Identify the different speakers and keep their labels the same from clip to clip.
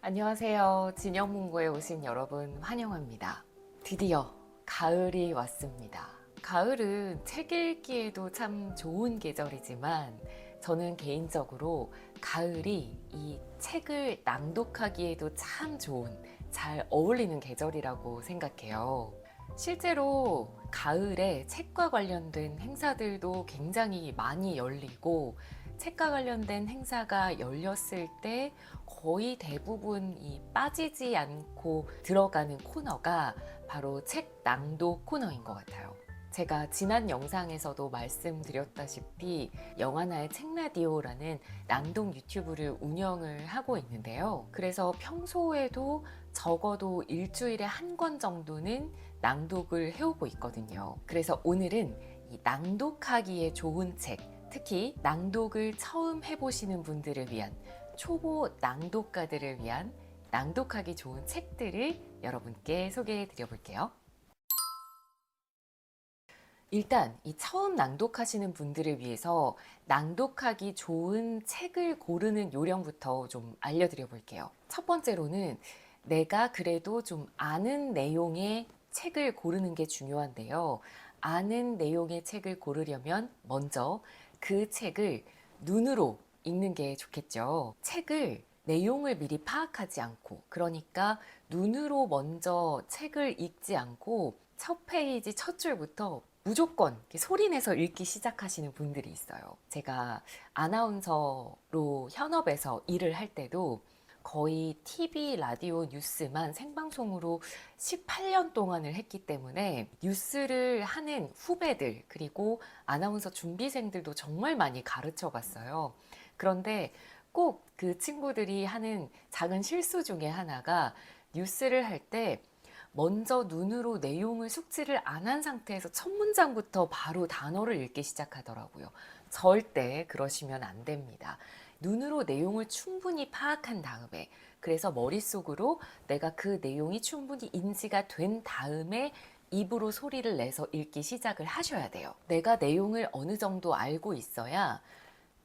Speaker 1: 안녕하세요. 진영문고에 오신 여러분 환영합니다. 드디어 가을이 왔습니다. 가을은 책 읽기에도 참 좋은 계절이지만 저는 개인적으로 가을이 이 책을 낭독하기에도 참 좋은, 잘 어울리는 계절이라고 생각해요. 실제로 가을에 책과 관련된 행사들도 굉장히 많이 열리고 책과 관련된 행사가 열렸을 때 거의 대부분이 빠지지 않고 들어가는 코너가 바로 책 낭독 코너인 것 같아요. 제가 지난 영상에서도 말씀드렸다시피 영하나의 책라디오라는 낭독 유튜브를 운영을 하고 있는데요. 그래서 평소에도 적어도 일주일에 한 권 정도는 낭독을 해오고 있거든요. 그래서 오늘은 이 낭독하기에 좋은 책, 특히 낭독을 처음 해보시는 분들을 위한, 초보 낭독가들을 위한 낭독하기 좋은 책들을 여러분께 소개해 드려 볼게요. 일단 이 처음 낭독하시는 분들을 위해서 낭독하기 좋은 책을 고르는 요령부터 좀 알려드려 볼게요. 첫 번째로는 내가 그래도 좀 아는 내용의 책을 고르는 게 중요한데요. 아는 내용의 책을 고르려면 먼저 그 책을 눈으로 읽는 게 좋겠죠. 책을 내용을 미리 파악하지 않고, 그러니까 눈으로 먼저 책을 읽지 않고 첫 페이지 첫 줄부터 무조건 소리 내서 읽기 시작하시는 분들이 있어요. 제가 아나운서로 현업에서 일을 할 때도 거의 TV, 라디오, 뉴스만 생방송으로 18년 동안을 했기 때문에 뉴스를 하는 후배들, 그리고 아나운서 준비생들도 정말 많이 가르쳐 봤어요. 그런데 꼭 그 친구들이 하는 작은 실수 중에 하나가, 뉴스를 할 때 먼저 눈으로 내용을 숙지를 안 한 상태에서 첫 문장부터 바로 단어를 읽기 시작하더라고요. 절대 그러시면 안 됩니다. 눈으로 내용을 충분히 파악한 다음에, 그래서 머릿속으로 내가 그 내용이 충분히 인지가 된 다음에 입으로 소리를 내서 읽기 시작을 하셔야 돼요. 내가 내용을 어느 정도 알고 있어야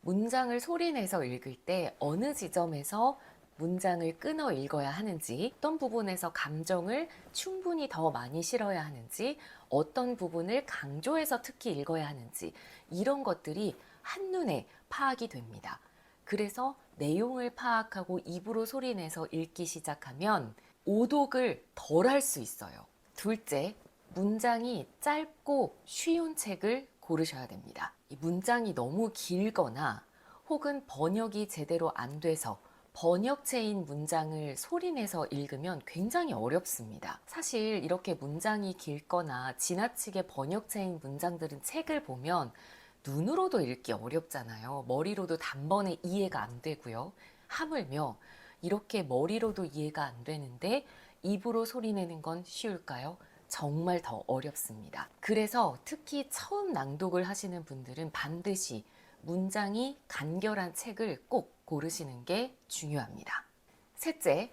Speaker 1: 문장을 소리내서 읽을 때 어느 지점에서 문장을 끊어 읽어야 하는지, 어떤 부분에서 감정을 충분히 더 많이 실어야 하는지, 어떤 부분을 강조해서 특히 읽어야 하는지, 이런 것들이 한눈에 파악이 됩니다. 그래서 내용을 파악하고 입으로 소리내서 읽기 시작하면 오독을 덜 할 수 있어요. 둘째, 문장이 짧고 쉬운 책을 고르셔야 됩니다. 이 문장이 너무 길거나 혹은 번역이 제대로 안 돼서 번역체인 문장을 소리내서 읽으면 굉장히 어렵습니다. 사실 이렇게 문장이 길거나 지나치게 번역체인 문장들은 책을 보면 눈으로도 읽기 어렵잖아요. 머리로도 단번에 이해가 안 되고요. 하물며 이렇게 머리로도 이해가 안 되는데 입으로 소리내는 건 쉬울까요? 정말 더 어렵습니다. 그래서 특히 처음 낭독을 하시는 분들은 반드시 문장이 간결한 책을 꼭 고르시는 게 중요합니다. 셋째,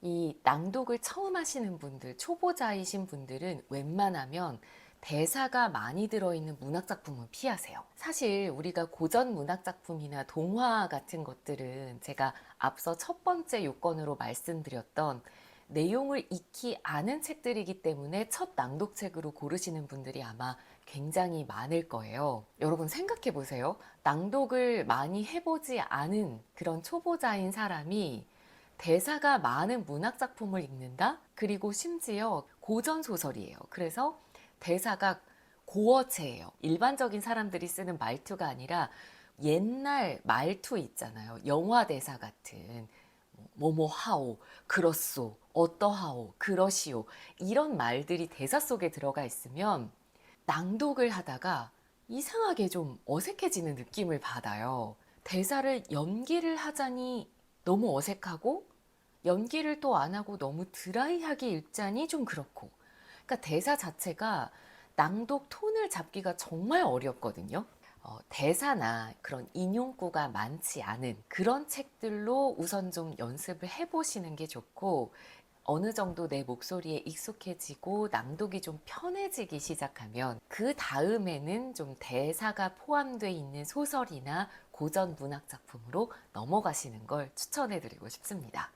Speaker 1: 이 낭독을 처음 하시는 분들, 초보자이신 분들은 웬만하면 대사가 많이 들어있는 문학작품은 피하세요. 사실 우리가 고전 문학작품이나 동화 같은 것들은 제가 앞서 첫 번째 요건으로 말씀드렸던 내용을 익히 아는 책들이기 때문에 첫 낭독책으로 고르시는 분들이 아마 굉장히 많을 거예요. 여러분 생각해 보세요. 낭독을 많이 해보지 않은 그런 초보자인 사람이 대사가 많은 문학작품을 읽는다? 그리고 심지어 고전소설이에요. 그래서 대사가 고어체예요. 일반적인 사람들이 쓰는 말투가 아니라 옛날 말투 있잖아요. 영화 대사 같은 뭐뭐 하오, 그렇소, 어떠하오, 그러시오, 이런 말들이 대사 속에 들어가 있으면 낭독을 하다가 이상하게 좀 어색해지는 느낌을 받아요. 대사를 연기를 하자니 너무 어색하고, 연기를 또 안 하고 너무 드라이하게 읽자니 좀 그렇고, 그러니까 대사 자체가 낭독 톤을 잡기가 정말 어렵거든요. 대사나 그런 인용구가 많지 않은 그런 책들로 우선 좀 연습을 해보시는 게 좋고, 어느 정도 내 목소리에 익숙해지고 낭독이 좀 편해지기 시작하면 그 다음에는 좀 대사가 포함되어 있는 소설이나 고전 문학 작품으로 넘어가시는 걸 추천해 드리고 싶습니다.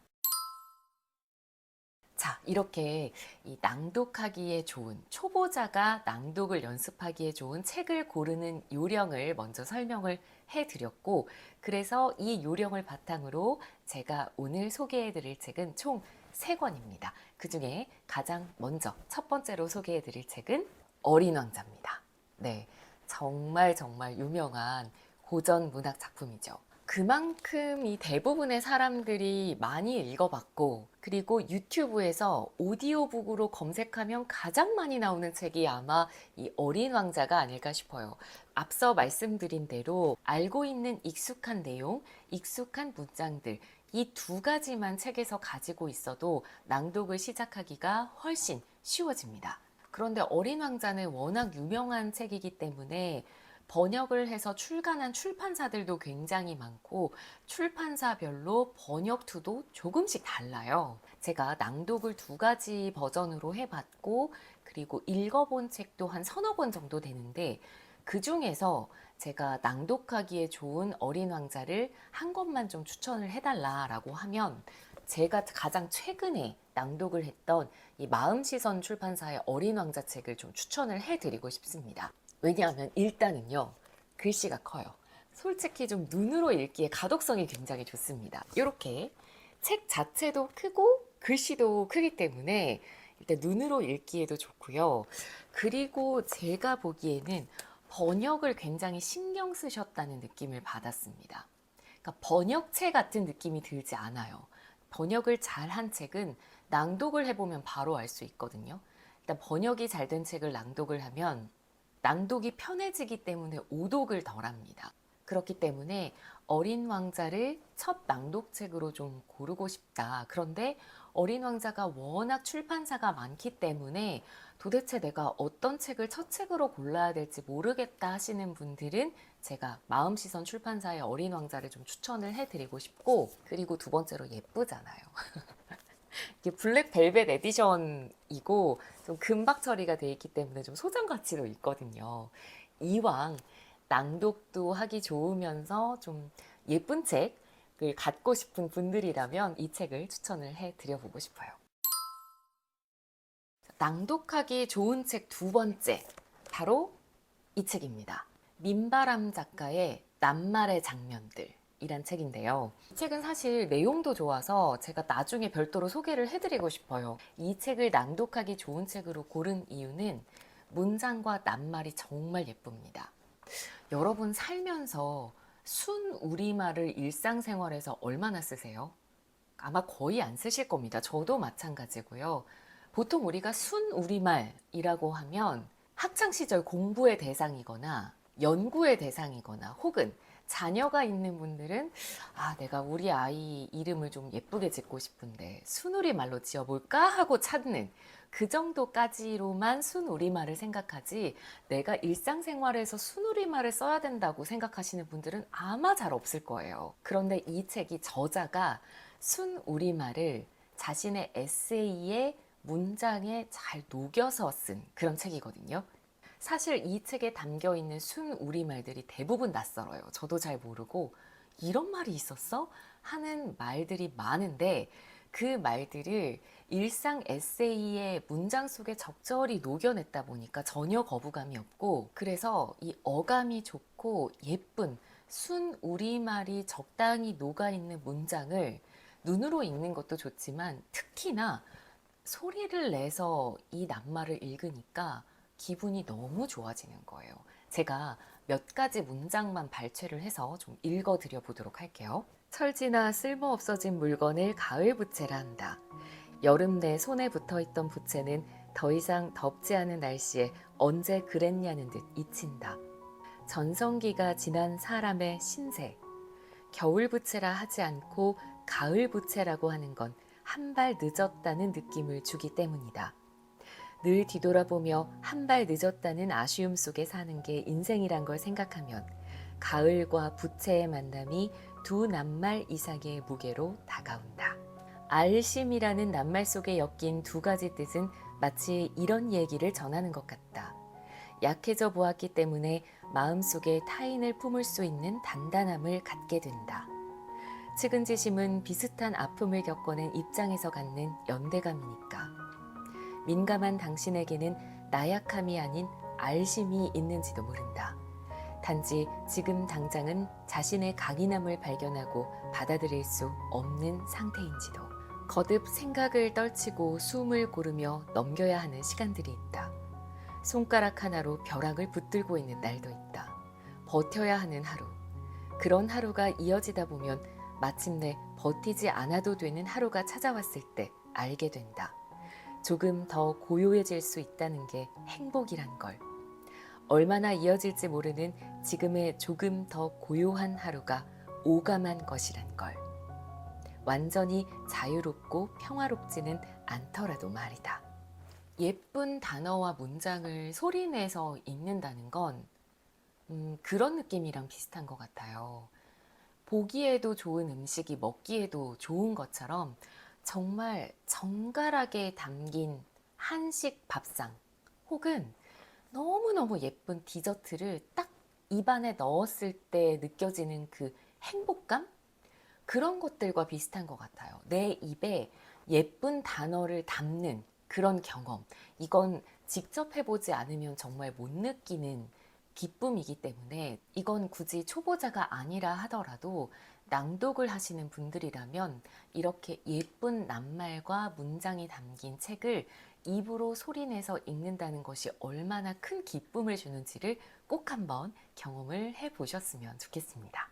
Speaker 1: 자, 이렇게 이 낭독하기에 좋은, 초보자가 낭독을 연습하기에 좋은 책을 고르는 요령을 먼저 설명을 해드렸고, 그래서 이 요령을 바탕으로 제가 오늘 소개해드릴 책은 총 3권입니다. 그 중에 가장 먼저 첫 번째로 소개해드릴 책은 어린 왕자입니다. 네, 정말 유명한 고전 문학 작품이죠. 그만큼 이 대부분의 사람들이 많이 읽어봤고, 그리고 유튜브에서 오디오북으로 검색하면 가장 많이 나오는 책이 아마 이 어린 왕자가 아닐까 싶어요. 앞서 말씀드린 대로 알고 있는 익숙한 내용, 익숙한 문장들, 이 2가지만 책에서 가지고 있어도 낭독을 시작하기가 훨씬 쉬워집니다. 그런데 어린 왕자는 워낙 유명한 책이기 때문에 번역을 해서 출간한 출판사들도 굉장히 많고 출판사별로 번역투도 조금씩 달라요. 제가 낭독을 2가지 버전으로 해봤고 그리고 읽어본 책도 한 3~4권 정도 되는데 그 중에서 제가 낭독하기에 좋은 어린 왕자를 한 권만 좀 추천을 해달라라고 하면 제가 가장 최근에 낭독을 했던 이 마음시선 출판사의 어린 왕자 책을 좀 추천을 해드리고 싶습니다. 왜냐하면 일단은요, 글씨가 커요. 솔직히 좀 눈으로 읽기에 가독성이 굉장히 좋습니다. 이렇게 책 자체도 크고 글씨도 크기 때문에 일단 눈으로 읽기에도 좋고요. 그리고 제가 보기에는 번역을 굉장히 신경 쓰셨다는 느낌을 받았습니다. 그러니까 번역체 같은 느낌이 들지 않아요. 번역을 잘한 책은 낭독을 해보면 바로 알 수 있거든요. 일단 번역이 잘 된 책을 낭독을 하면 낭독이 편해지기 때문에 오독을 덜 합니다. 그렇기 때문에 어린 왕자를 첫 낭독책으로 좀 고르고 싶다. 그런데 어린 왕자가 워낙 출판사가 많기 때문에 도대체 내가 어떤 책을 첫 책으로 골라야 될지 모르겠다 하시는 분들은 제가 마음시선 출판사의 어린 왕자를 좀 추천을 해드리고 싶고, 그리고 2번째로 예쁘잖아요. 이게 블랙 벨벳 에디션이고 좀 금박 처리가 되어 있기 때문에 좀 소장 가치도 있거든요. 이왕 낭독도 하기 좋으면서 좀 예쁜 책을 갖고 싶은 분들이라면 이 책을 추천을 해드려보고 싶어요. 낭독하기 좋은 책 2번째, 바로 이 책입니다. 민바람 작가의 낱말의 장면들 이란 책인데요. 이 책은 사실 내용도 좋아서 제가 나중에 별도로 소개를 해드리고 싶어요. 이 책을 낭독하기 좋은 책으로 고른 이유는 문장과 낱말이 정말 예쁩니다. 여러분 살면서 순 우리말을 일상생활에서 얼마나 쓰세요? 아마 거의 안 쓰실 겁니다. 저도 마찬가지고요. 보통 우리가 순 우리말이라고 하면 학창시절 공부의 대상이거나 연구의 대상이거나 혹은 자녀가 있는 분들은 내가 우리 아이 이름을 좀 예쁘게 짓고 싶은데 순우리말로 지어볼까 하고 찾는 그 정도까지로만 순우리말을 생각하지 내가 일상생활에서 순우리말을 써야 된다고 생각하시는 분들은 아마 잘 없을 거예요. 그런데 이 책이 저자가 순우리말을 자신의 에세이의 문장에 잘 녹여서 쓴 그런 책이거든요. 사실 이 책에 담겨 있는 순 우리말들이 대부분 낯설어요. 저도 잘 모르고 이런 말이 있었어? 하는 말들이 많은데 그 말들을 일상 에세이의 문장 속에 적절히 녹여냈다 보니까 전혀 거부감이 없고, 그래서 이 어감이 좋고 예쁜 순 우리말이 적당히 녹아있는 문장을 눈으로 읽는 것도 좋지만 특히나 소리를 내서 이 낱말을 읽으니까 기분이 너무 좋아지는 거예요. 제가 몇 가지 문장만 발췌를 해서 좀 읽어드려 보도록 할게요. 철지나 쓸모없어진 물건을 가을 부채라 한다. 여름 내 손에 붙어있던 부채는 더 이상 덥지 않은 날씨에 언제 그랬냐는 듯 잊힌다. 전성기가 지난 사람의 신세. 겨울 부채라 하지 않고 가을 부채라고 하는 건 한 발 늦었다는 느낌을 주기 때문이다. 늘 뒤돌아보며 한 발 늦었다는 아쉬움 속에 사는 게 인생이란 걸 생각하면 가을과 부채의 만남이 두 낱말 이상의 무게로 다가온다. 알심이라는 낱말 속에 엮인 2가지 뜻은 마치 이런 얘기를 전하는 것 같다. 약해져 보았기 때문에 마음속에 타인을 품을 수 있는 단단함을 갖게 된다. 측은지심은 비슷한 아픔을 겪어낸 입장에서 갖는 연대감이니까. 민감한 당신에게는 나약함이 아닌 알심이 있는지도 모른다. 단지 지금 당장은 자신의 강인함을 발견하고 받아들일 수 없는 상태인지도. 거듭 생각을 떨치고 숨을 고르며 넘겨야 하는 시간들이 있다. 손가락 하나로 벼락을 붙들고 있는 날도 있다. 버텨야 하는 하루. 그런 하루가 이어지다 보면 마침내 버티지 않아도 되는 하루가 찾아왔을 때 알게 된다. 조금 더 고요해질 수 있다는 게 행복이란 걸. 얼마나 이어질지 모르는 지금의 조금 더 고요한 하루가 오감한 것이란 걸. 완전히 자유롭고 평화롭지는 않더라도 말이다. 예쁜 단어와 문장을 소리내서 읽는다는 건 그런 느낌이랑 비슷한 것 같아요. 보기에도 좋은 음식이 먹기에도 좋은 것처럼 정말 정갈하게 담긴 한식 밥상 혹은 너무너무 예쁜 디저트를 딱 입안에 넣었을 때 느껴지는 그 행복감? 그런 것들과 비슷한 것 같아요. 내 입에 예쁜 단어를 담는 그런 경험. 이건 직접 해보지 않으면 정말 못 느끼는 기쁨이기 때문에 이건 굳이 초보자가 아니라 하더라도 낭독을 하시는 분들이라면 이렇게 예쁜 낱말과 문장이 담긴 책을 입으로 소리내서 읽는다는 것이 얼마나 큰 기쁨을 주는지를 꼭 한번 경험을 해보셨으면 좋겠습니다.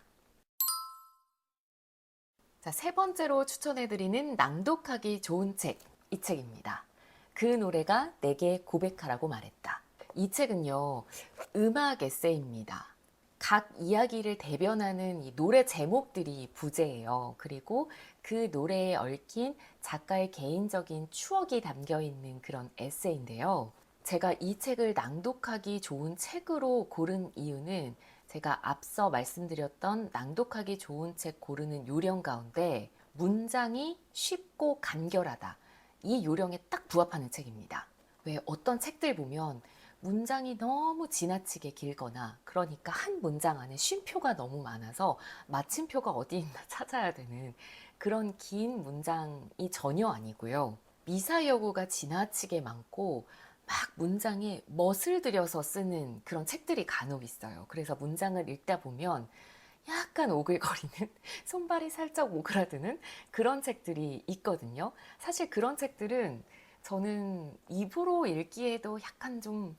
Speaker 1: 자, 세 번째로 추천해드리는 낭독하기 좋은 책, 이 책입니다. 그 노래가 내게 고백하라고 말했다. 이 책은요, 음악 에세이입니다. 각 이야기를 대변하는 이 노래 제목들이 부제예요. 그리고 그 노래에 얽힌 작가의 개인적인 추억이 담겨 있는 그런 에세이인데요. 제가 이 책을 낭독하기 좋은 책으로 고른 이유는 제가 앞서 말씀드렸던 낭독하기 좋은 책 고르는 요령 가운데 문장이 쉽고 간결하다. 이 요령에 딱 부합하는 책입니다. 왜 어떤 책들 보면 문장이 너무 지나치게 길거나 그러니까 한 문장 안에 쉼표가 너무 많아서 마침표가 어디 있나 찾아야 되는 그런 긴 문장이 전혀 아니고요. 미사여구가 지나치게 많고 막 문장에 멋을 들여서 쓰는 그런 책들이 간혹 있어요. 그래서 문장을 읽다 보면 약간 오글거리는 손발이 살짝 오그라드는 그런 책들이 있거든요. 사실 그런 책들은 저는 입으로 읽기에도 약간 좀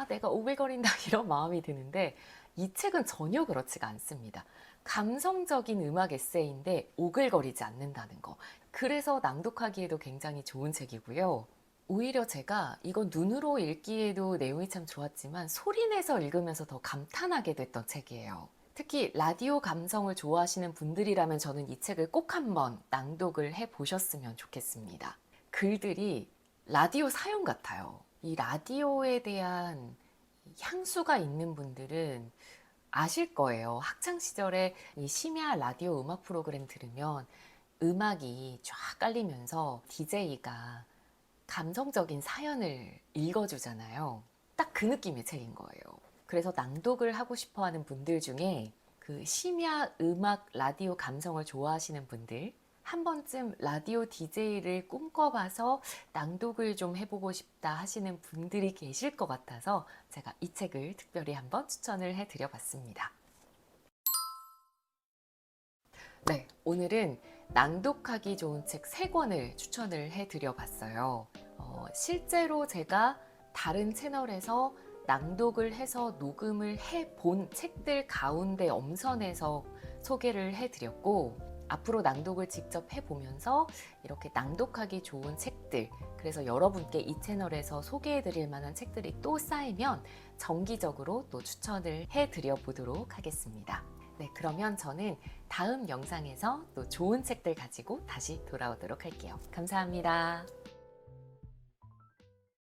Speaker 1: 내가 오글거린다 이런 마음이 드는데 이 책은 전혀 그렇지가 않습니다. 감성적인 음악 에세이인데 오글거리지 않는다는 거. 그래서 낭독하기에도 굉장히 좋은 책이고요. 오히려 제가 이건 눈으로 읽기에도 내용이 참 좋았지만 소리내서 읽으면서 더 감탄하게 됐던 책이에요. 특히 라디오 감성을 좋아하시는 분들이라면 저는 이 책을 꼭 한번 낭독을 해보셨으면 좋겠습니다. 글들이 라디오 사연 같아요. 이 라디오에 대한 향수가 있는 분들은 아실 거예요. 학창시절에 이 심야 라디오 음악 프로그램 들으면 음악이 쫙 깔리면서 DJ가 감성적인 사연을 읽어주잖아요. 딱 그 느낌의 책인 거예요. 그래서 낭독을 하고 싶어 하는 분들 중에 그 심야 음악 라디오 감성을 좋아하시는 분들, 한 번쯤 라디오 DJ를 꿈꿔봐서 낭독을 좀 해보고 싶다 하시는 분들이 계실 것 같아서 제가 이 책을 특별히 한번 추천을 해드려봤습니다. 네, 오늘은 낭독하기 좋은 책 3권을 추천을 해드려봤어요. 실제로 제가 다른 채널에서 낭독을 해서 녹음을 해본 책들 가운데 엄선해서 소개를 해드렸고 앞으로 낭독을 직접 해보면서 이렇게 낭독하기 좋은 책들, 그래서 여러분께 이 채널에서 소개해드릴 만한 책들이 또 쌓이면 정기적으로 또 추천을 해드려 보도록 하겠습니다. 네, 그러면 저는 다음 영상에서 또 좋은 책들 가지고 다시 돌아오도록 할게요. 감사합니다.